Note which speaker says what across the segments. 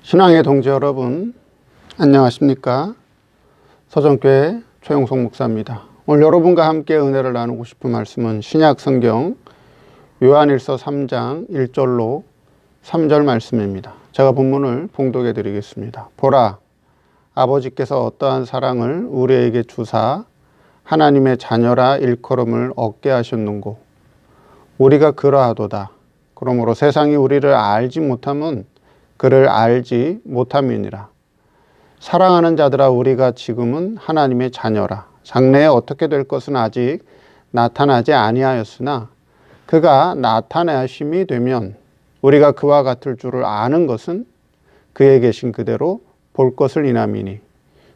Speaker 1: 신앙의 동지 여러분, 안녕하십니까? 서정교회 최용석 목사입니다. 오늘 여러분과 함께 은혜를 나누고 싶은 말씀은 신약 성경 요한일서 3장 1절로 3절 말씀입니다. 제가 본문을 봉독해 드리겠습니다. 보라, 아버지께서 어떠한 사랑을 우리에게 주사 하나님의 자녀라 일컬음을 얻게 하셨는고 우리가 그러하도다. 그러므로 세상이 우리를 알지 못함은 그를 알지 못함이니라. 사랑하는 자들아, 우리가 지금은 하나님의 자녀라. 장래에 어떻게 될 것은 아직 나타나지 아니하였으나 그가 나타나심이 되면 우리가 그와 같을 줄을 아는 것은 그에 계신 그대로 볼 것을 인함이니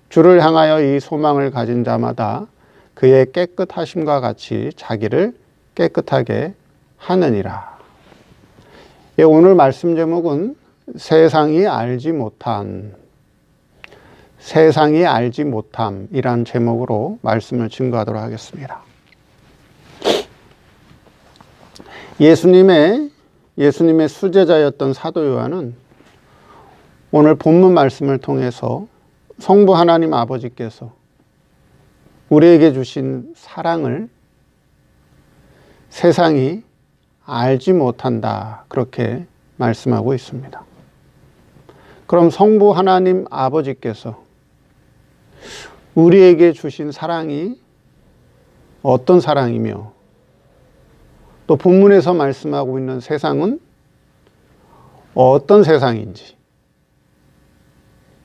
Speaker 1: 주를 향하여 이 소망을 가진 자마다 그의 깨끗하심과 같이 자기를 깨끗하게 하느니라. 예, 오늘 말씀 제목은 세상이 알지 못함이란 제목으로 말씀을 증거하도록 하겠습니다. 예수님의 수제자였던 사도 요한은 오늘 본문 말씀을 통해서 성부 하나님 아버지께서 우리에게 주신 사랑을 세상이 알지 못한다, 그렇게 말씀하고 있습니다. 그럼 성부 하나님 아버지께서 우리에게 주신 사랑이 어떤 사랑이며 또 본문에서 말씀하고 있는 세상은 어떤 세상인지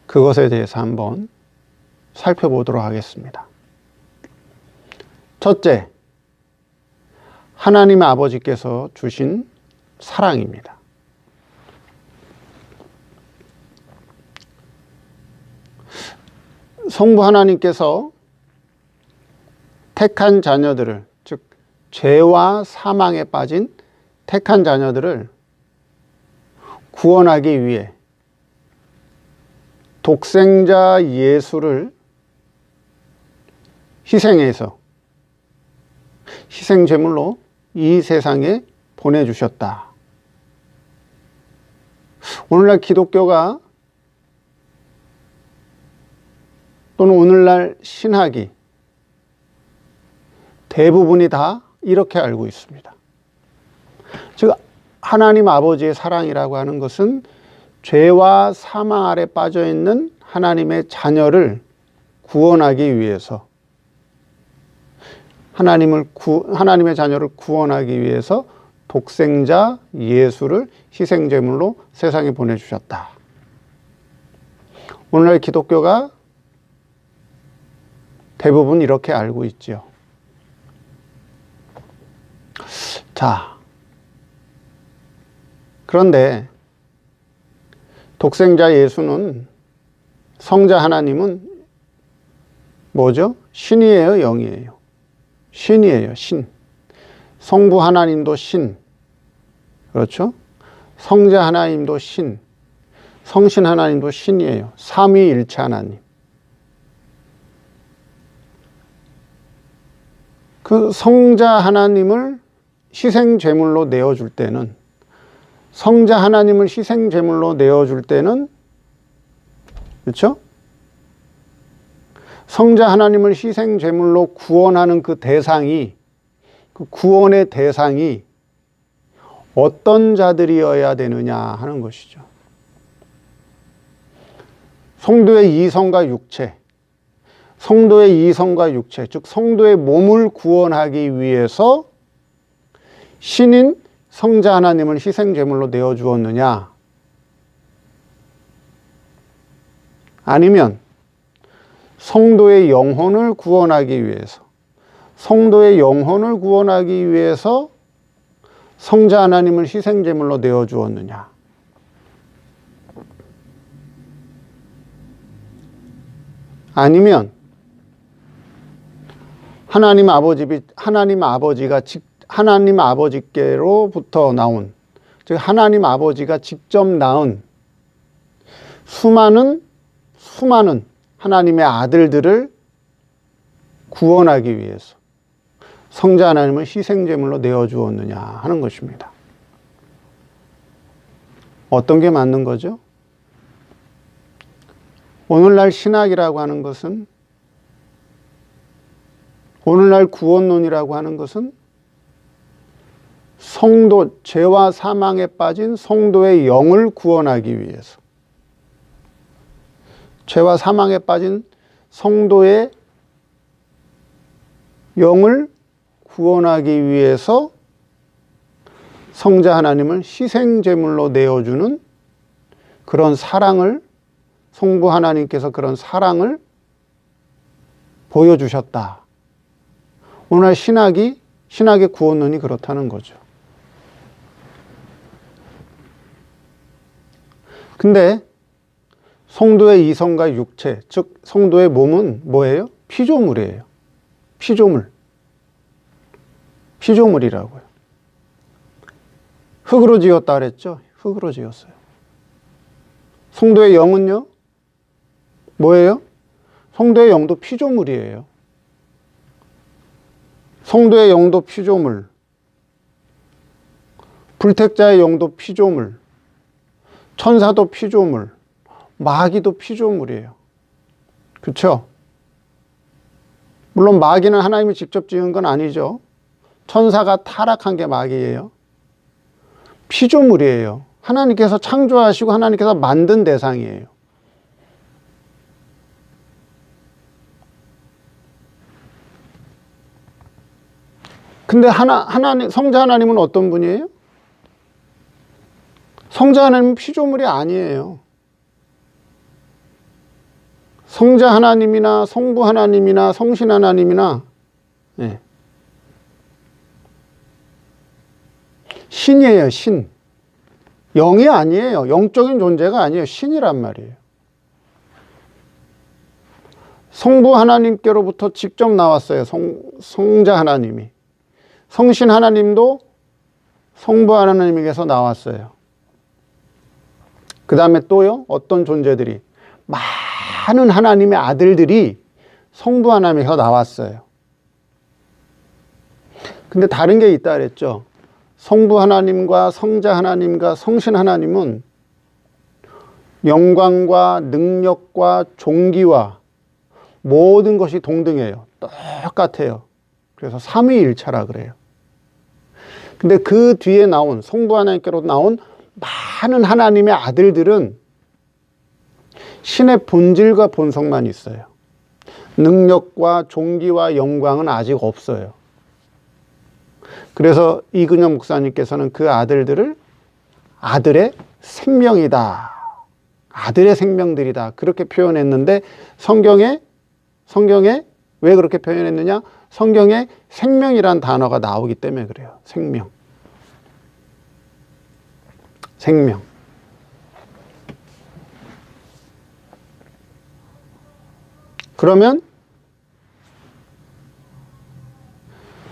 Speaker 1: 그것에 대해서 한번 살펴보도록 하겠습니다. 첫째, 하나님 아버지께서 주신 사랑입니다. 성부 하나님께서 택한 자녀들을, 즉 죄와 사망에 빠진 택한 자녀들을 구원하기 위해 독생자 예수를 희생해서 희생제물로 이 세상에 보내주셨다. 오늘날 기독교가 또는 오늘날 신학이 대부분이 다 이렇게 알고 있습니다. 즉 하나님 아버지의 사랑이라고 하는 것은 죄와 사망 아래 빠져 있는 하나님의 자녀를 구원하기 위해서 하나님의 자녀를 구원하기 위해서 독생자 예수를 희생제물로 세상에 보내주셨다. 오늘날 기독교가 대부분 이렇게 알고 있지요. 자, 그런데 독생자 예수는, 성자 하나님은 뭐죠? 신이에요, 영이에요? 신이에요, 신. 성부 하나님도 신. 그렇죠? 성자 하나님도 신. 성신 하나님도 신이에요. 삼위일체 하나님. 그 성자 하나님을 희생제물로 내어줄 때는, 성자 하나님을 희생제물로 내어줄 때는, 그렇죠? 성자 하나님을 희생제물로 구원하는 그 대상이, 그 구원의 대상이 어떤 자들이어야 되느냐 하는 것이죠. 성도의 이성과 육체, 즉 성도의 몸을 구원하기 위해서 신인 성자 하나님을 희생제물로 내어주었느냐, 아니면 성도의 영혼을 구원하기 위해서 성자 하나님을 희생제물로 내어주었느냐. 아니면 하나님 아버지께로부터 나온, 즉 하나님 아버지가 직접 낳은 수많은 하나님의 아들들을 구원하기 위해서 성자 하나님을 희생제물로 내어주었느냐 하는 것입니다. 어떤 게 맞는 거죠? 오늘날 신학이라고 하는 것은, 오늘날 구원론이라고 하는 것은 성도, 죄와 사망에 빠진 성도의 영을 구원하기 위해서, 죄와 사망에 빠진 성도의 영을 구원하기 위해서 성자 하나님을 희생제물로 내어주는 그런 사랑을, 성부 하나님께서 그런 사랑을 보여주셨다. 오늘 신학의 구원론이 그렇다는 거죠. 근데 성도의 이성과 육체, 즉 성도의 몸은 뭐예요? 피조물이에요. 피조물이라고요. 흙으로 지었다 그랬죠? 흙으로 지었어요. 성도의 영은요? 뭐예요? 성도의 영도 피조물이에요. 성도의 영도 피조물, 불택자의 영도 피조물, 천사도 피조물, 마귀도 피조물이에요. 그렇죠? 물론 마귀는 하나님이 직접 지은 건 아니죠. 천사가 타락한 게 마귀예요. 피조물이에요. 하나님께서 창조하시고 하나님께서 만든 대상이에요. 근데 하나님, 성자 하나님은 어떤 분이에요? 성자 하나님은 피조물이 아니에요. 성자 하나님이나 성부 하나님이나 성신 하나님이나 신이에요, 신. 영이 아니에요. 영적인 존재가 아니에요. 신이란 말이에요. 성부 하나님께로부터 직접 나왔어요. 성자 하나님이. 성신 하나님도 성부 하나님에게서 나왔어요. 그 다음에 또요, 어떤 존재들이, 많은 하나님의 아들들이 성부 하나님에서 나왔어요. 근데 다른 게 있다 그랬죠. 성부 하나님과 성자 하나님과 성신 하나님은 영광과 능력과 종기와 모든 것이 동등해요. 똑같아요. 그래서 삼위일체라 그래요. 근데 그 뒤에 나온, 성부 하나님께로 나온 많은 하나님의 아들들은 신의 본질과 본성만 있어요. 능력과 종기와 영광은 아직 없어요. 그래서 이근영 목사님께서는 그 아들들을 아들의 생명이다, 아들의 생명들이다, 그렇게 표현했는데, 성경에 왜 그렇게 표현했느냐? 성경에 생명이란 단어가 나오기 때문에 그래요. 생명. 그러면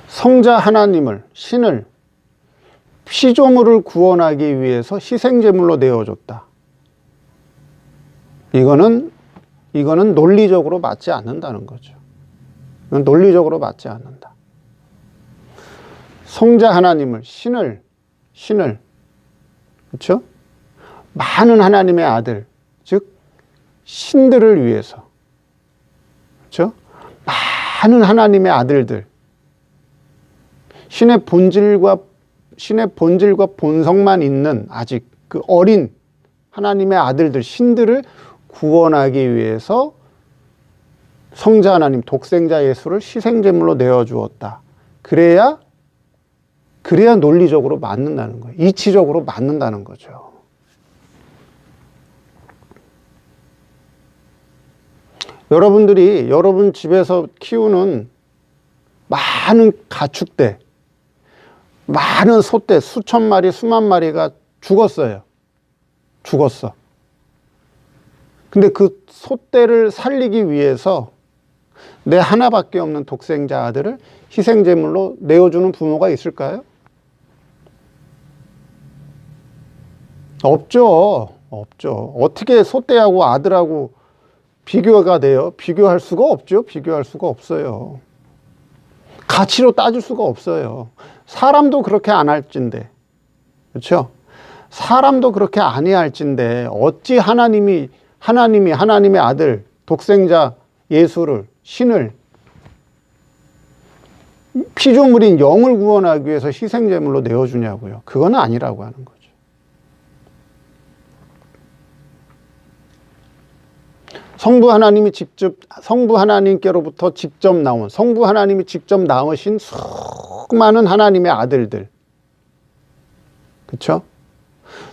Speaker 1: 성자 하나님을, 신을, 피조물을 구원하기 위해서 희생제물로 내어줬다. 이거는 논리적으로 맞지 않는다는 거죠. 이건 논리적으로 맞지 않는다. 성자 하나님을, 신을, 그렇죠? 많은 하나님의 아들, 즉 신들을 위해서, 그렇죠? 많은 하나님의 아들들, 신의 본질과 본성만 있는 아직 그 어린 하나님의 아들들, 신들을 구원하기 위해서 성자 하나님, 독생자 예수를 희생제물로 내어주었다. 그래야 논리적으로 맞는다는 거예요. 이치적으로 맞는다는 거죠. 여러분들이 여러분 집에서 키우는 많은 가축대, 많은 소떼, 수천 마리, 수만 마리가 죽었어. 근데 그 소떼를 살리기 위해서 내 하나밖에 없는 독생자 아들을 희생제물로 내어주는 부모가 있을까요? 없죠. 어떻게 소떼하고 아들하고 비교가 돼요? 비교할 수가 없죠. 비교할 수가 없어요. 가치로 따질 수가 없어요. 사람도 그렇게 안 할진데, 그렇죠? 사람도 그렇게 아니할진데 어찌 하나님이 하나님이 하나님의 아들 독생자 예수를 신을 피조물인 영을 구원하기 위해서 희생제물로 내어주냐고요. 그건 아니라고 하는 거죠. 성부 하나님께로부터 직접 나온, 성부 하나님이 직접 낳으신 수많은 하나님의 아들들, 그렇죠?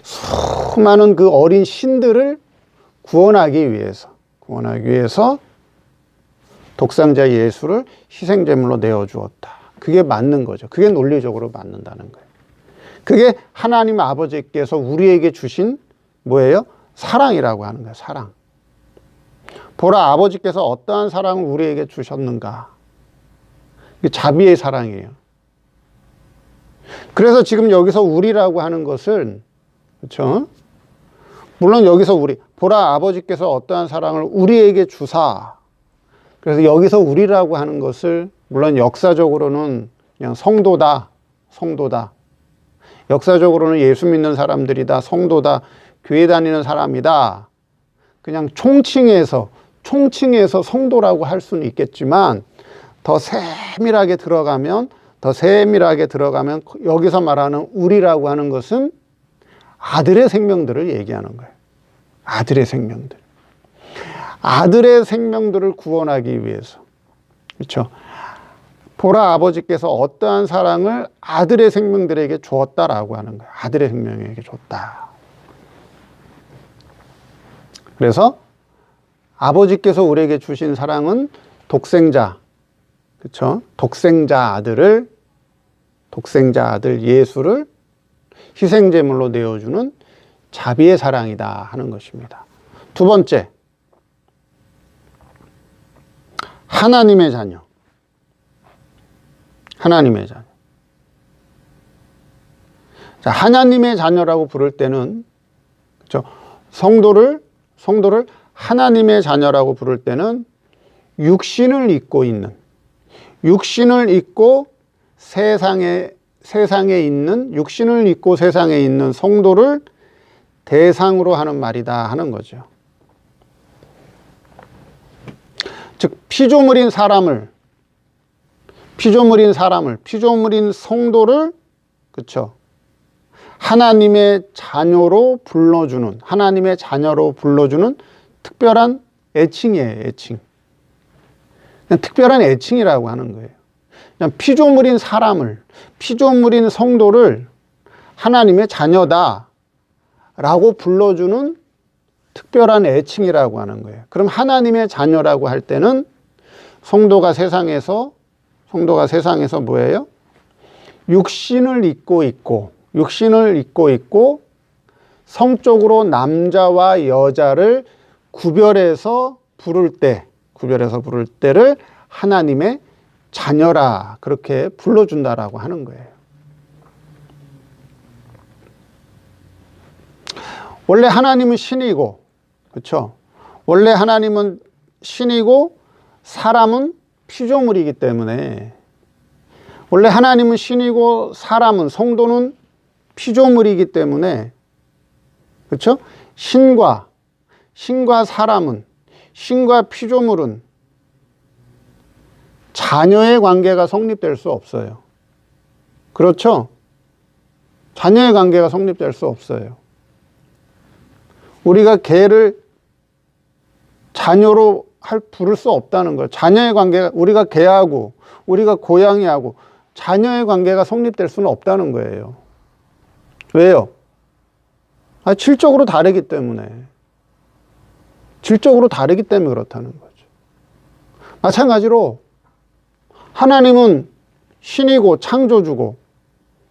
Speaker 1: 수많은 그 어린 신들을 구원하기 위해서 독생자 예수를 희생제물로 내어주었다. 그게 맞는 거죠. 그게 논리적으로 맞는다는 거예요. 그게 하나님 아버지께서 우리에게 주신 뭐예요? 사랑이라고 하는 거예요. 사랑. 보라, 아버지께서 어떠한 사랑을 우리에게 주셨는가. 이게 자비의 사랑이에요. 그래서 지금 여기서 우리라고 하는 것은, 그렇죠? 물론 여기서 우리, 보라, 아버지께서 어떠한 사랑을 우리에게 주사. 그래서 여기서 우리라고 하는 것을 물론 역사적으로는 그냥 성도다. 역사적으로는 예수 믿는 사람들이다. 성도다. 교회 다니는 사람이다. 그냥 총칭해서 성도라고 할 수는 있겠지만 더 세밀하게 들어가면 여기서 말하는 우리라고 하는 것은 아들의 생명들을 얘기하는 거예요. 아들의 생명들을 구원하기 위해서. 그렇죠? 보라, 아버지께서 어떠한 사랑을 아들의 생명들에게 주었다라고 하는 거예요. 아들의 생명에게 줬다. 그래서 아버지께서 우리에게 주신 사랑은 독생자, 그렇죠? 독생자 아들 예수를 희생제물로 내어주는 자비의 사랑이다 하는 것입니다. 두 번째, 하나님의 자녀. 자, 하나님의 자녀라고 부를 때는, 그렇죠? 성도를 하나님의 자녀라고 부를 때는 육신을 입고 세상에 있는 성도를 대상으로 하는 말이다 하는 거죠. 즉 피조물인 성도를, 그렇죠? 하나님의 자녀로 불러주는 특별한 애칭이에요. 그냥 특별한 애칭이라고 하는 거예요. 그냥 피조물인 성도를 하나님의 자녀다라고 불러주는 특별한 애칭이라고 하는 거예요. 그럼 하나님의 자녀라고 할 때는 성도가 세상에서 뭐예요? 육신을 입고 있고 성적으로 남자와 여자를 구별해서 부를 때를 하나님의 자녀라 그렇게 불러준다라고 하는 거예요. 원래 하나님은 신이고, 그렇죠? 원래 하나님은 신이고 사람은 피조물이기 때문에, 원래 하나님은 신이고 성도는 피조물이기 때문에, 그렇죠? 신과 피조물은 자녀의 관계가 성립될 수 없어요. 그렇죠? 자녀의 관계가 성립될 수 없어요. 우리가 개를 자녀로 부를 수 없다는 거예요. 자녀의 관계가, 우리가 개하고 우리가 고양이하고 자녀의 관계가 성립될 수는 없다는 거예요. 왜요? 질적으로 다르기 때문에 그렇다는 거죠. 마찬가지로 하나님은 신이고 창조주고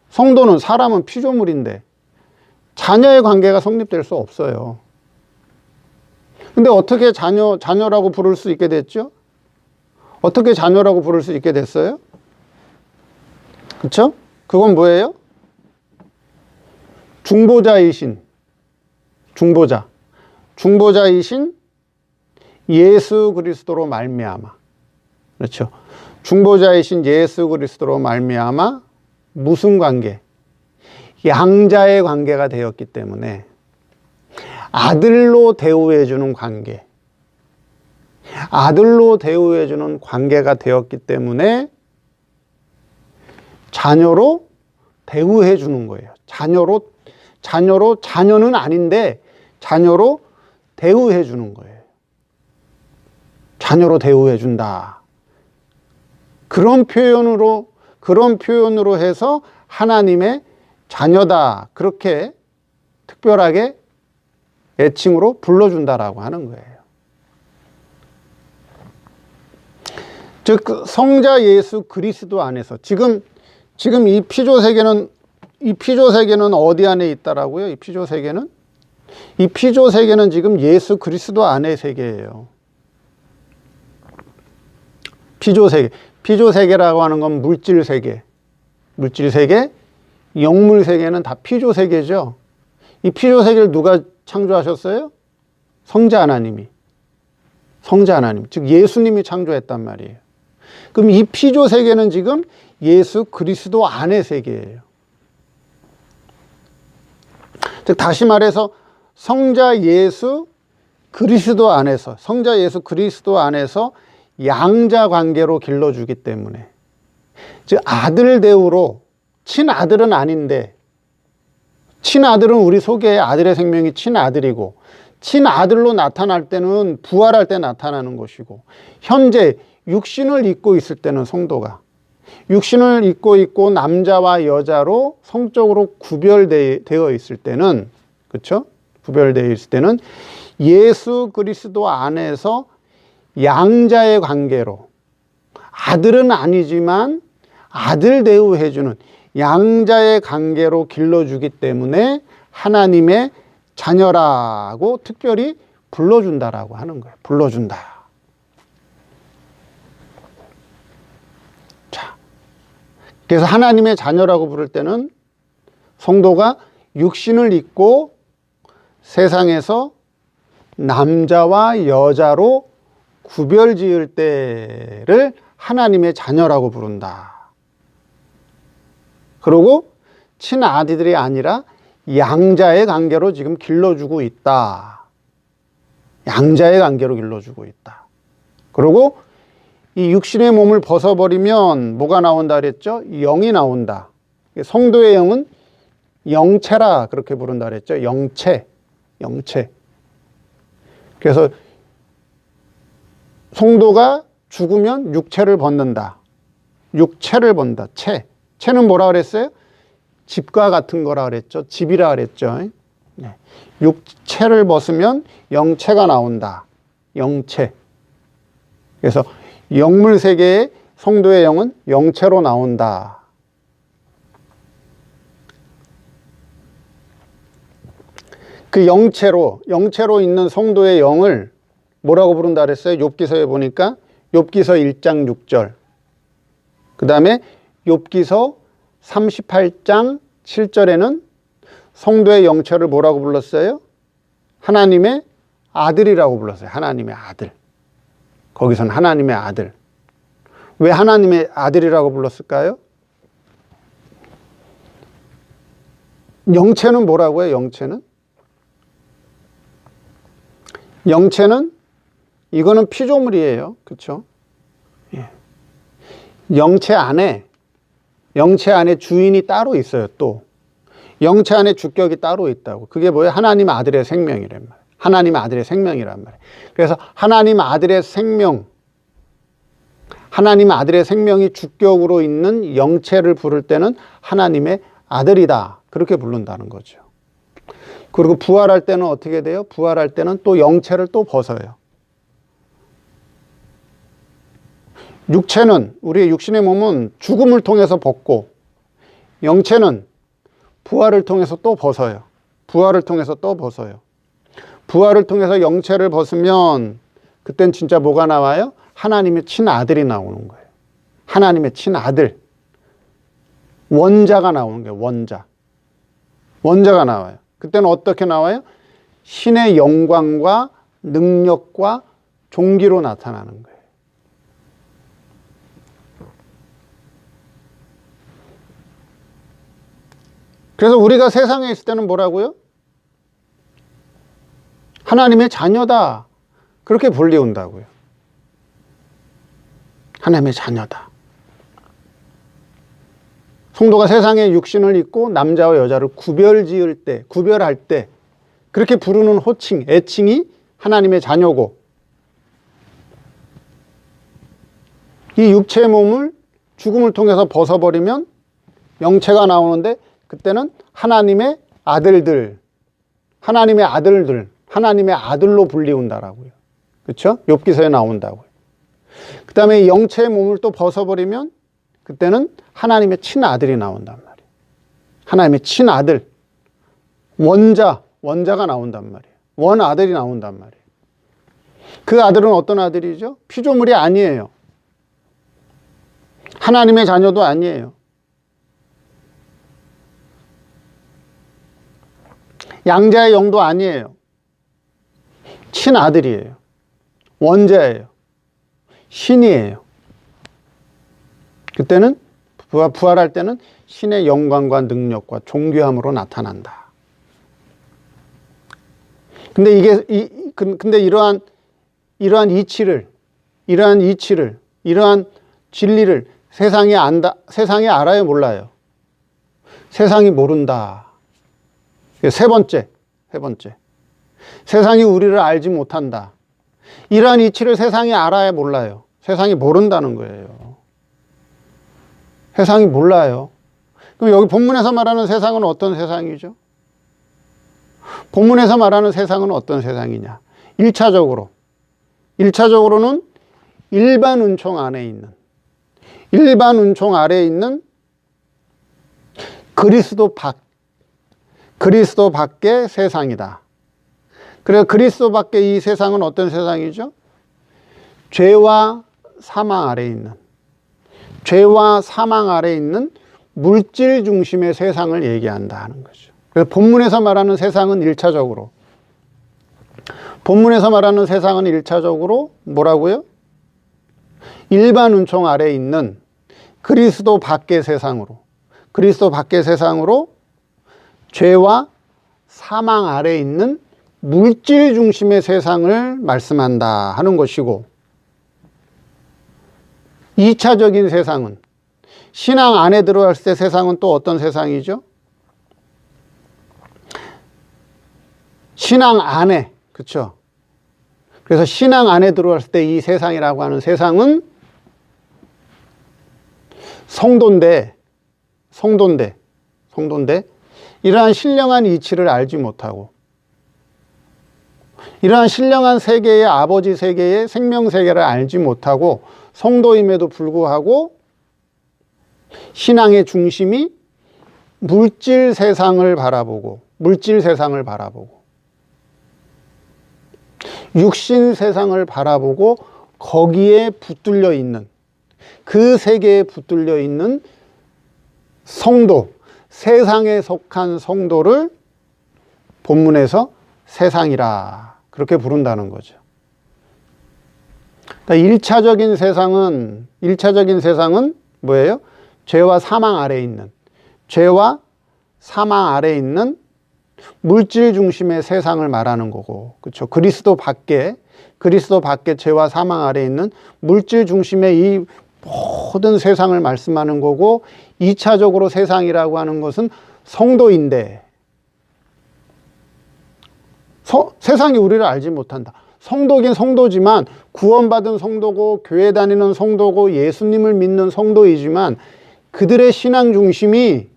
Speaker 1: 성도는 사람은 피조물인데 자녀의 관계가 성립될 수 없어요. 근데 어떻게 자녀라고 부를 수 있게 됐죠? 어떻게 자녀라고 부를 수 있게 됐어요? 그렇죠? 그건 뭐예요? 중보자이신 예수 그리스도로 말미암아, 그렇죠? 중보자이신 예수 그리스도로 말미암아 무슨 관계? 양자의 관계가 되었기 때문에 아들로 대우해주는 관계, 아들로 대우해주는 관계가 되었기 때문에 자녀로 대우해주는 거예요. 자녀는 아닌데 자녀로 대우해주는 거예요. 자녀로 대우해준다. 그런 표현으로 해서 하나님의 자녀다. 그렇게 특별하게 애칭으로 불러준다라고 하는 거예요. 즉 성자 예수 그리스도 안에서 지금 이 피조 세계는 어디 안에 있다라고요? 이 피조 세계는 지금 예수 그리스도 안의 세계예요. 피조 세계라고 하는 건 물질 세계, 영물 세계는 다 피조 세계죠. 이 피조 세계를 누가 창조하셨어요? 성자 하나님이. 즉 예수님이 창조했단 말이에요. 그럼 이 피조 세계는 지금 예수 그리스도 안의 세계예요. 즉 다시 말해서 성자 예수 그리스도 안에서 양자 관계로 길러주기 때문에, 즉 아들 대우로, 친아들은 아닌데, 친아들은 우리 속에 아들의 생명이 친아들이고, 친아들로 나타날 때는 부활할 때 나타나는 것이고, 현재 육신을 입고 있을 때는 성도가 육신을 입고 있고 남자와 여자로 성적으로 구별되어 있을 때는, 그렇죠? 구별되어 있을 때는 예수 그리스도 안에서 양자의 관계로, 아들은 아니지만 아들 대우해주는 양자의 관계로 길러주기 때문에 하나님의 자녀라고 특별히 불러준다라고 하는 거예요. 불러준다. 자, 그래서 하나님의 자녀라고 부를 때는 성도가 육신을 입고 세상에서 남자와 여자로 구별 지을 때를 하나님의 자녀라고 부른다. 그리고 친아들이 아니라 양자의 관계로 지금 길러주고 있다. 양자의 관계로 길러주고 있다. 그리고 이 육신의 몸을 벗어버리면 뭐가 나온다 그랬죠? 영이 나온다. 성도의 영은 영체라 그렇게 부른다 그랬죠? 영체. 그래서 성도가 죽으면 육체를 벗는다. 체는 뭐라 그랬어요? 집과 같은 거라 그랬죠. 집이라 그랬죠. 육체를 벗으면 영체가 나온다. 영체. 그래서 영물 세계의 성도의 영은 영체로 나온다. 그 영체로 있는 성도의 영을 뭐라고 부른다 그랬어요? 욥기서에 보니까 욥기서 1장 6절. 그 다음에 욥기서 38장 7절에는 성도의 영체를 뭐라고 불렀어요? 하나님의 아들이라고 불렀어요. 하나님의 아들. 거기선 하나님의 아들. 왜 하나님의 아들이라고 불렀을까요? 영체는 뭐라고요? 영체는 이거는 피조물이에요. 그렇죠? 예. 영체 안에 주인이 따로 있어요. 또 영체 안에 주격이 따로 있다고. 그게 뭐예요? 하나님 아들의 생명이란 말이에요. 하나님 아들의 생명이란 말이에요. 그래서 하나님 아들의 생명이 주격으로 있는 영체를 부를 때는 하나님의 아들이다. 그렇게 부른다는 거죠. 그리고 부활할 때는 어떻게 돼요? 부활할 때는 또 영체를 또 벗어요. 우리의 육신의 몸은 죽음을 통해서 벗고, 영체는 부활을 통해서 또 벗어요. 부활을 통해서 영체를 벗으면 그땐 진짜 뭐가 나와요? 하나님의 친아들이 나오는 거예요. 하나님의 친아들. 원자가 나오는 거예요. 원자가 나와요. 그때는 어떻게 나와요? 신의 영광과 능력과 종기로 나타나는 거예요. 그래서 우리가 세상에 있을 때는 뭐라고요? 하나님의 자녀다. 그렇게 불리운다고요. 하나님의 자녀다. 성도가 세상에 육신을 입고 남자와 여자를 구별할 때 그렇게 부르는 호칭, 애칭이 하나님의 자녀고, 이 육체의 몸을 죽음을 통해서 벗어버리면 영체가 나오는데 그때는 하나님의 아들들, 하나님의 아들로 불리운다라고요. 그렇죠? 욥기서에 나온다고요. 그 다음에 영체의 몸을 또 벗어버리면 그때는 하나님의 친아들이 나온단 말이에요. 하나님의 친아들, 원자가 나온단 말이에요. 원아들이 나온단 말이에요. 그 아들은 어떤 아들이죠? 피조물이 아니에요. 하나님의 자녀도 아니에요. 양자의 영도 아니에요. 친아들이에요. 원자예요. 신이에요. 그때는 부활할 때는 신의 영광과 능력과 존귀함으로 나타난다. 근데 이러한 이치를, 이러한 진리를 세상이 알아요, 몰라요? 세상이 모른다. 세 번째. 세상이 우리를 알지 못한다. 이러한 이치를 세상이 알아야 몰라요. 세상이 모른다는 거예요. 세상이 몰라요. 그럼 여기 본문에서 말하는 세상은 어떤 세상이죠? 본문에서 말하는 세상은 어떤 세상이냐? 1차적으로는 일반 은총 아래에 있는 그리스도 밖의 세상이다. 그래서 그리스도 밖의 이 세상은 어떤 세상이죠? 죄와 사망 아래에 있는 물질 중심의 세상을 얘기한다 하는 거죠. 그래서 본문에서 말하는 세상은 1차적으로 뭐라고요? 일반 은총 아래에 있는 그리스도 밖의 세상으로 죄와 사망 아래에 있는 물질 중심의 세상을 말씀한다 하는 것이고, 2차적인 세상은 신앙 안에 들어왔을 때 세상은 또 어떤 세상이죠? 신앙 안에, 그렇죠? 그래서 신앙 안에 들어왔을 때 이 세상이라고 하는 세상은 성도인데 이러한 신령한 이치를 알지 못하고, 이러한 신령한 세계의 아버지 세계의 생명 세계를 알지 못하고, 성도임에도 불구하고 신앙의 중심이 물질 세상을 바라보고 육신 세상을 바라보고 거기에 붙들려 있는, 그 세계에 붙들려 있는 성도, 세상에 속한 성도를 본문에서 세상이라 그렇게 부른다는 거죠. 그러니까 1차적인 세상은 뭐예요? 죄와 사망 아래에 있는 물질 중심의 세상을 말하는 거고, 그렇죠? 그리스도 밖에 죄와 사망 아래에 있는 물질 중심의 이 모든 세상을 말씀하는 거고, 2차적으로 세상이라고 하는 것은 성도인데, 세상이 우리를 알지 못한다. 성도긴 성도지만, 구원받은 성도고 교회 다니는 성도고 예수님을 믿는 성도이지만, 그들의 신앙 중심이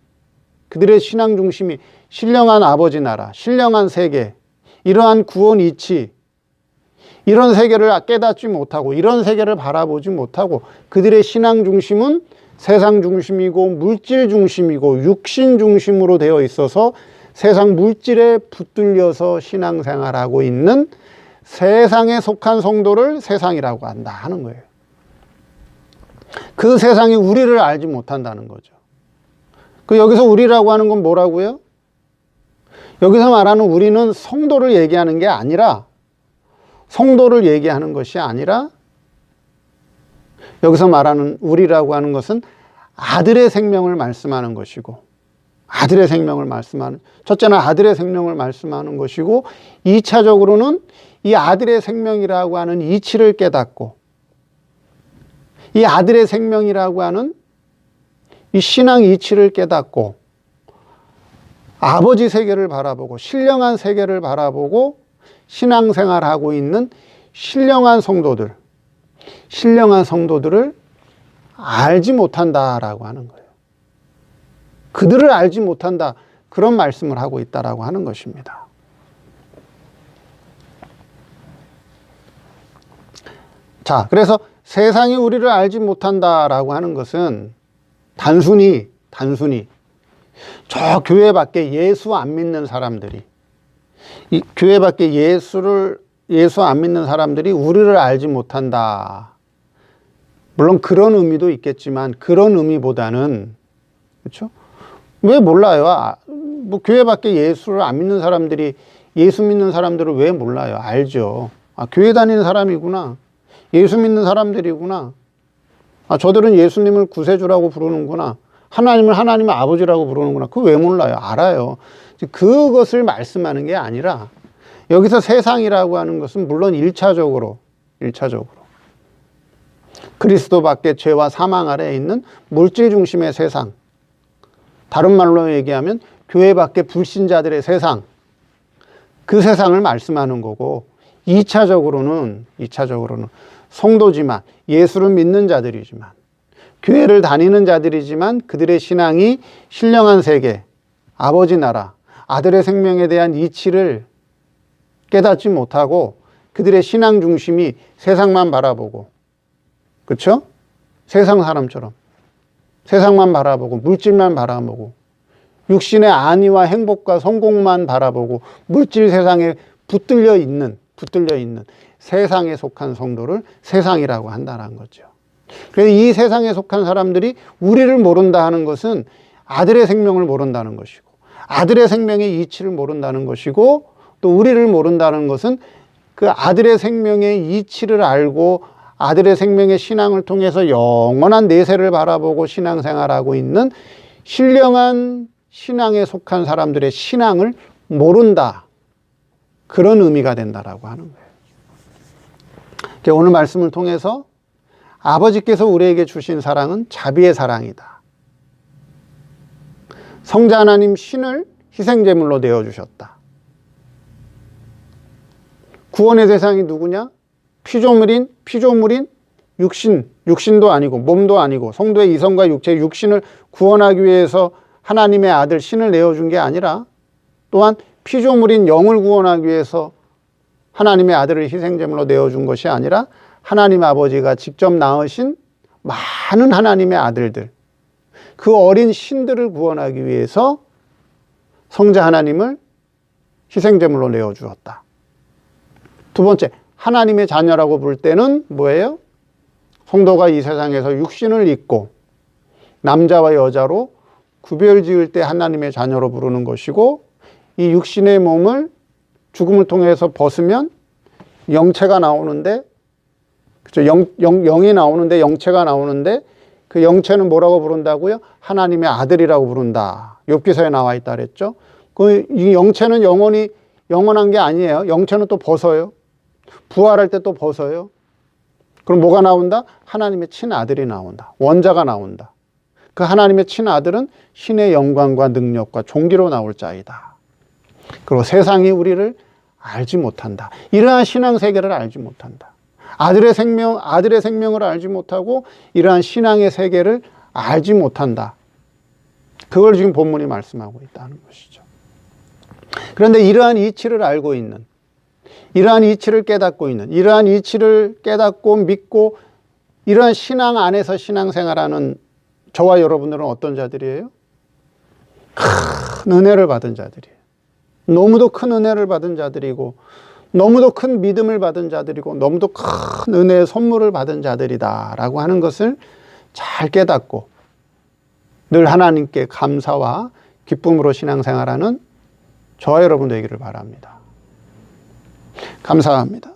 Speaker 1: 신령한 아버지 나라, 신령한 세계, 이러한 구원 이치, 이런 세계를 깨닫지 못하고, 이런 세계를 바라보지 못하고, 그들의 신앙 중심은 세상 중심이고 물질 중심이고 육신 중심으로 되어 있어서 세상 물질에 붙들려서 신앙생활하고 있는 세상에 속한 성도를 세상이라고 한다 하는 거예요. 그 세상이 우리를 알지 못한다는 거죠. 여기서 우리라고 하는 건 뭐라고요? 여기서 말하는 우리는 성도를 얘기하는 게 아니라, 여기서 말하는 우리라고 하는 것은 아들의 생명을 말씀하는 것이고, 아들의 생명을 말씀하는, 첫째는 아들의 생명을 말씀하는 것이고, 2차적으로는 이 아들의 생명이라고 하는 이치를 깨닫고, 이 아들의 생명이라고 하는 이 신앙 이치를 깨닫고, 아버지 세계를 바라보고, 신령한 세계를 바라보고 신앙생활하고 있는 신령한 성도들을 알지 못한다라고 하는 거예요. 그들을 알지 못한다, 그런 말씀을 하고 있다라고 하는 것입니다. 자, 그래서 세상이 우리를 알지 못한다라고 하는 것은 단순히 저 교회 밖에 예수 안 믿는 사람들이, 이 교회 밖에 예수 안 믿는 사람들이 우리를 알지 못한다. 물론 그런 의미도 있겠지만, 그런 의미보다는, 그렇죠? 왜 몰라요? 뭐 교회 밖에 예수를 안 믿는 사람들이 예수 믿는 사람들을 왜 몰라요? 알죠. 아, 교회 다니는 사람이구나. 예수 믿는 사람들이구나. 아, 저들은 예수님을 구세주라고 부르는구나. 하나님을 하나님의 아버지라고 부르는구나. 그거 왜 몰라요? 알아요. 그것을 말씀하는 게 아니라, 여기서 세상이라고 하는 것은 물론 1차적으로 그리스도 밖에 죄와 사망 아래에 있는 물질 중심의 세상, 다른 말로 얘기하면 교회 밖에 불신자들의 세상, 그 세상을 말씀하는 거고, 2차적으로는 성도지만, 예수를 믿는 자들이지만, 교회를 다니는 자들이지만 그들의 신앙이 신령한 세계, 아버지 나라, 아들의 생명에 대한 이치를 깨닫지 못하고 그들의 신앙 중심이 세상만 바라보고, 그렇죠? 세상 사람처럼 세상만 바라보고, 물질만 바라보고, 육신의 안위와 행복과 성공만 바라보고 물질 세상에 붙들려 있는 세상에 속한 성도를 세상이라고 한다는 거죠. 그래서 이 세상에 속한 사람들이 우리를 모른다 하는 것은 아들의 생명을 모른다는 것이고, 아들의 생명의 이치를 모른다는 것이고, 또 우리를 모른다는 것은 그 아들의 생명의 이치를 알고 아들의 생명의 신앙을 통해서 영원한 내세를 바라보고 신앙생활하고 있는 신령한 신앙에 속한 사람들의 신앙을 모른다, 그런 의미가 된다라고 하는 거예요. 오늘 말씀을 통해서 아버지께서 우리에게 주신 사랑은 자비의 사랑이다. 성자 하나님 신을 희생제물로 내어주셨다. 구원의 대상이 누구냐? 피조물인 육신도 아니고 몸도 아니고 성도의 이성과 육체의 육신을 구원하기 위해서 하나님의 아들 신을 내어준 게 아니라, 또한 피조물인 영을 구원하기 위해서 하나님의 아들을 희생제물로 내어준 것이 아니라, 하나님 아버지가 직접 낳으신 많은 하나님의 아들들, 그 어린 신들을 구원하기 위해서 성자 하나님을 희생제물로 내어주었다. 두 번째, 하나님의 자녀라고 부를 때는 뭐예요? 성도가 이 세상에서 육신을 입고 남자와 여자로 구별 지을 때 하나님의 자녀로 부르는 것이고, 이 육신의 몸을 죽음을 통해서 벗으면 영체가 나오는데, 그렇죠? 영이 나오는데, 영체가 나오는데, 그 영체는 뭐라고 부른다고요? 하나님의 아들이라고 부른다. 욥기서에 나와 있다 그랬죠. 이 영체는 영원한 게 아니에요. 영체는 또 벗어요. 부활할 때 또 벗어요. 그럼 뭐가 나온다? 하나님의 친아들이 나온다. 원자가 나온다. 그 하나님의 친아들은 신의 영광과 능력과 존귀로 나올 자이다. 그리고 세상이 우리를 알지 못한다. 이러한 신앙세계를 알지 못한다. 아들의 생명을 알지 못하고 이러한 신앙의 세계를 알지 못한다. 그걸 지금 본문이 말씀하고 있다는 것이죠. 그런데 이러한 이치를 알고 있는, 이러한 이치를 깨닫고 있는, 이러한 이치를 깨닫고 믿고 이러한 신앙 안에서 신앙생활하는 저와 여러분들은 어떤 자들이에요? 큰 은혜를 받은 자들이에요. 너무도 큰 은혜를 받은 자들이고, 너무도 큰 믿음을 받은 자들이고, 너무도 큰 은혜의 선물을 받은 자들이다 라고 하는 것을 잘 깨닫고 늘 하나님께 감사와 기쁨으로 신앙생활하는 저와 여러분 되기를 바랍니다. 감사합니다.